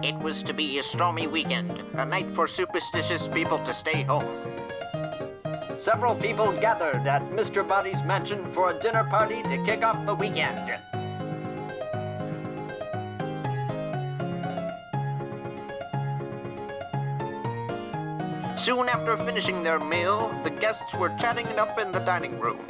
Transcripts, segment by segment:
It was to be a stormy weekend, a night for superstitious people to stay home. Several people gathered at Mr. Body's mansion for a dinner party to kick off the weekend. Soon after finishing their meal, the guests were chatting it up in the dining room.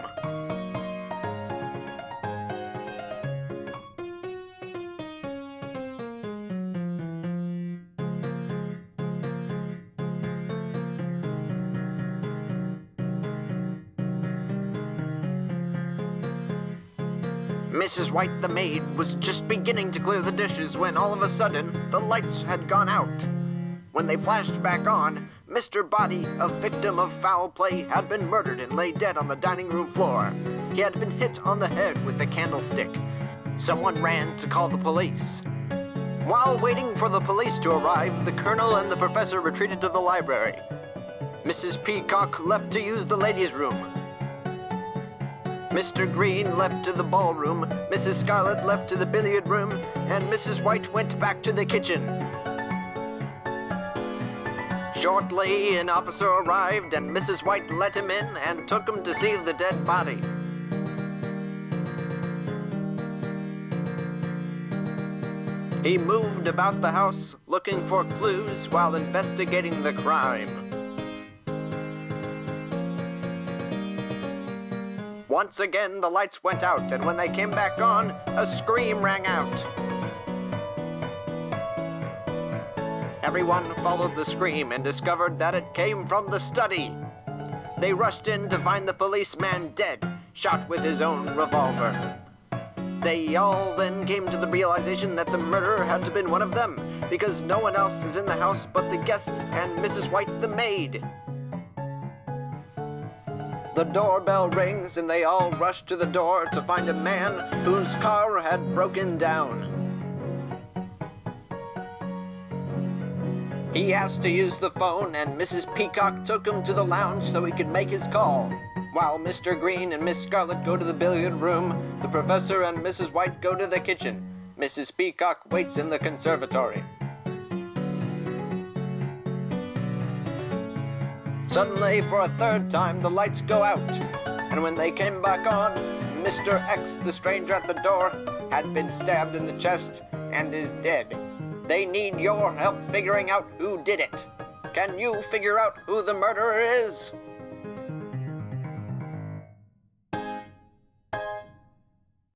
Mrs. White, the maid, was just beginning to clear the dishes when all of a sudden the lights had gone out. When they flashed back on, Mr. Body, a victim of foul play, had been murdered and lay dead on the dining room floor. He had been hit on the head with a candlestick. Someone ran to call the police. While waiting for the police to arrive, the colonel and the professor retreated to the library. Mrs. Peacock left to use the ladies' room. Mr. Green left to the ballroom, Mrs. Scarlet left to the billiard room, and Mrs. White went back to the kitchen. Shortly, an officer arrived, and Mrs. White let him in and took him to see the dead body. He moved about the house, looking for clues while investigating the crime. Once again, the lights went out, and when they came back on, a scream rang out. Everyone followed the scream and discovered that it came from the study. They rushed in to find the policeman dead, shot with his own revolver. They all then came to the realization that the murderer had to have been one of them, because no one else is in the house but the guests and Mrs. White, the maid. The doorbell rings, and they all rush to the door to find a man whose car had broken down. He asked to use the phone, and Mrs. Peacock took him to the lounge so he could make his call. While Mr. Green and Miss Scarlet go to the billiard room, the professor and Mrs. White go to the kitchen. Mrs. Peacock waits in the conservatory. Suddenly, for a third time, the lights go out, and when they came back on, Mr. X, the stranger at the door, had been stabbed in the chest and is dead. They need your help figuring out who did it. Can you figure out who the murderer is?